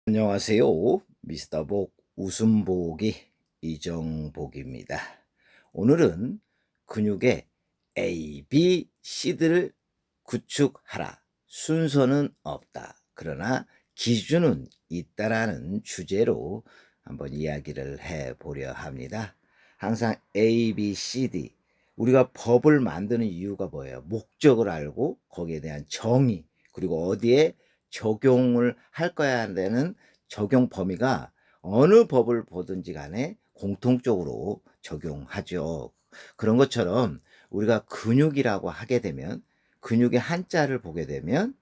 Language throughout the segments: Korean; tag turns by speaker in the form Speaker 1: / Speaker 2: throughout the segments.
Speaker 1: 안녕하세요. 미스터 복 웃음보기 이정복입니다. 오늘은 근육의 A, B, C들을 구축하라. 순서는 없다. 그러나 기준은 있다라는 주제로 한번 이야기를 해 보려 합니다. 항상 A, B, C, D. 우리가 법을 만드는 이유가 뭐예요? 목적을 알고 거기에 대한 정의, 그리고 어디에 적용을 할 거야 되는 적용 범위가 어느 법을 보든지 간에 공통적으로 적용하죠. 그런 것처럼 우리가 근육이라고 하게 되면 근육의 한자를 보게 되면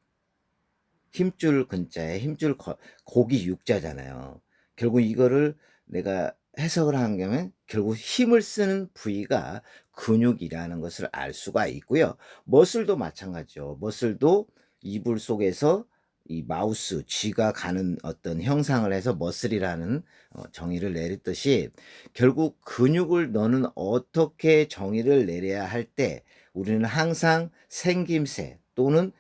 Speaker 1: 힘줄 근자에 고기 육자잖아요. 결국 이거를 내가 해석을 하면 결국 힘을 쓰는 부위가 근육이라는 것을 알 수가 있고요. 머슬도 마찬가지죠. 머슬도 이불 속에서 이 마우스, 쥐가 가는 어떤 형상을 해서 머슬이라는 정의를 내렸듯이 결국 근육을 너는 어떻게 정의를 내려야 할 때 우리는 항상 생김새 또는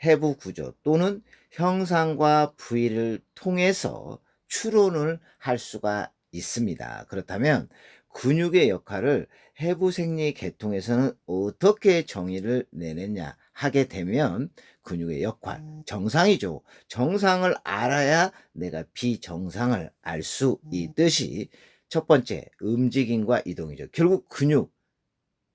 Speaker 1: 해부 구조 또는 형상과 부위를 통해서 추론을 할 수가 있습니다. 그렇다면 근육의 역할을 해부 생리 계통에서는 어떻게 정의를 내느냐 하게 되면 근육의 역할, 정상이죠. 정상을 알아야 내가 비정상을 알 수 있듯이 첫 번째 움직임과 이동이죠. 결국 근육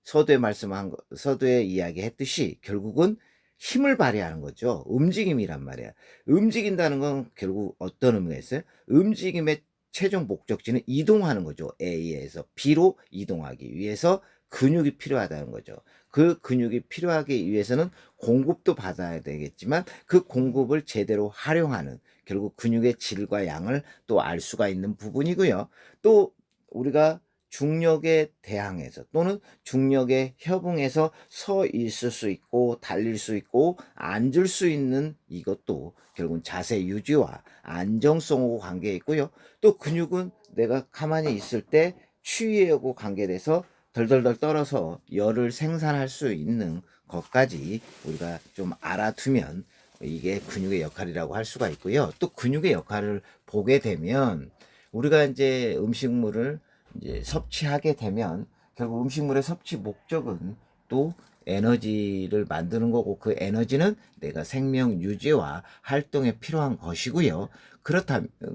Speaker 1: 서두에 이야기했듯이 결국은 힘을 발휘하는 거죠. 움직임이란 말이야. 움직인다는 건 결국 어떤 의미가 있어요? 움직임의 최종 목적지는 이동하는 거죠. A에서 B로 이동하기 위해서 근육이 필요하다는 거죠. 그 근육이 필요하기 위해서는 공급도 받아야 되겠지만 그 공급을 제대로 활용하는 결국 근육의 질과 양을 또 알 수가 있는 부분이고요. 또 우리가 중력에 대항해서 또는 중력에 협응해서 서 있을 수 있고 달릴 수 있고 앉을 수 있는 이것도 결국은 자세 유지와 안정성하고 관계 있고요. 또 근육은 내가 가만히 있을 때 추위하고 관계돼서 덜덜덜 떨어서 열을 생산할 수 있는 것까지 우리가 좀 알아두면 이게 근육의 역할이라고 할 수가 있고요. 또 근육의 역할을 보게 되면 우리가 이제 음식물을 이제 섭취하게 되면 결국 음식물의 섭취 목적은 또 에너지를 만드는 거고 그 에너지는 내가 생명 유지와 활동에 필요한 것이고요.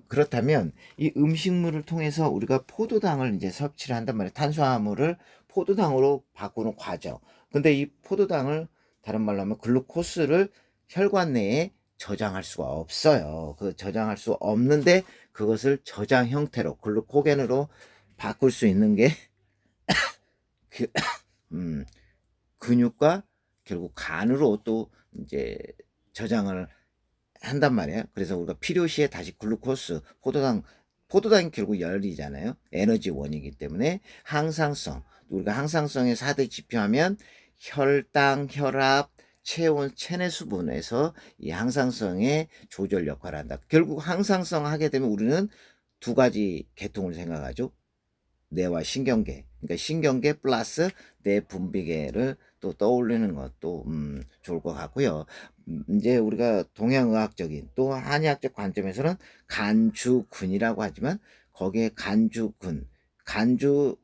Speaker 1: 그렇다면 이 음식물을 통해서 우리가 포도당을 이제 섭취를 한단 말이에요. 탄수화물을 포도당으로 바꾸는 과정. 근데 이 포도당을 다른 말로 하면 글루코스를 혈관 내에 저장할 수가 없어요. 그 저장할 수 없는데 그것을 저장 형태로 글루코겐으로 바꿀 수 있는 게 그, 음, 근육과 결국 간으로 또 이제 저장을 한단 말이에요. 그래서 우리가 필요시에 다시 글루코스, 포도당이 결국 열이잖아요. 에너지원이기 때문에 항상성, 우리가 항상성의 4대 지표하면 혈당, 혈압, 체온, 체내 수분에서 이 항상성의 조절 역할을 한다. 결국 항상성 하게 되면 우리는 두 가지 계통을 생각하죠. 뇌와 신경계, 그러니까 신경계 플러스 뇌 분비계를 또 떠올리는 것도 좋을 것 같고요. 이제 우리가 동양의학적인 또 한의학적 관점에서는 간주근이라고 하지만 거기에 간주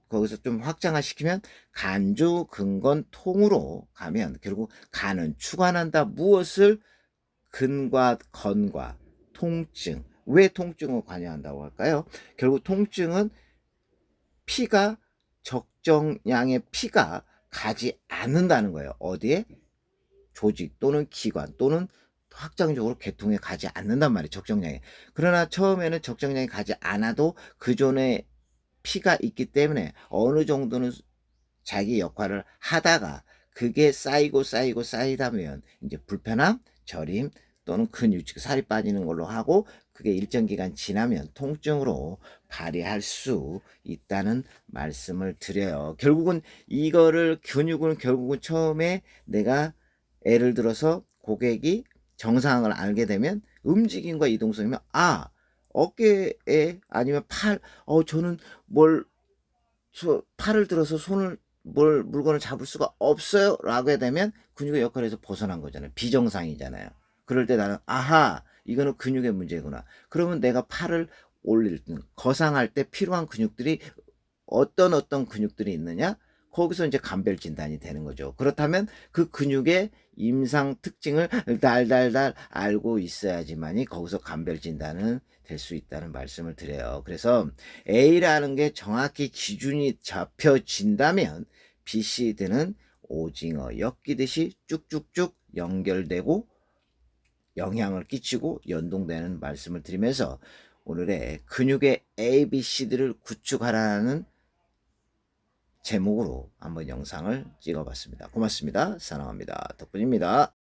Speaker 1: 거기서 좀 확장화 시키면 간주근건통으로 가면 결국 간은 주관한다. 무엇을? 근과 건과 통증. 왜 통증을 관여한다고 할까요? 결국 통증은 피가 적정량의 피가 가지 않는다는 거예요. 어디에? 조직 또는 기관 또는 확장적으로 계통에 가지 않는단 말이에요. 적정량에. 그러나 처음에는 적정량이 가지 않아도 그 전에 피가 있기 때문에 어느 정도는 자기 역할을 하다가 그게 쌓이다 보면 이제 불편함, 저림 또는 근육질 살이 빠지는 걸로 하고 그게 일정 기간 지나면 통증으로 발휘할 수 있다는 말씀을 드려요. 결국은 이거를 근육은 결국은 처음에 내가 예를 들어서 고객이 정상을 알게 되면 움직임과 이동성이면 어깨에 아니면 저는 뭘 팔을 들어서 손을 물건을 잡을 수가 없어요 라고 되면 근육의 역할에서 벗어난 거잖아요. 비정상이잖아요. 그럴 때 나는 이거는 근육의 문제구나. 그러면 내가 팔을 올릴 때 거상할 때 필요한 근육들이 어떤 근육들이 있느냐? 거기서 이제 감별 진단이 되는 거죠. 그렇다면 그 근육의 임상 특징을 달달달 알고 있어야지만이 거기서 감별 진단은 될 수 있다는 말씀을 드려요. 그래서 A라는 게 정확히 기준이 잡혀진다면 BCD는 오징어 엮이듯이 쭉쭉쭉 연결되고 영향을 끼치고 연동되는 말씀을 드리면서 오늘의 근육의 ABCD를 구축하라는 제목으로 한번 영상을 찍어봤습니다. 고맙습니다. 사랑합니다. 덕분입니다.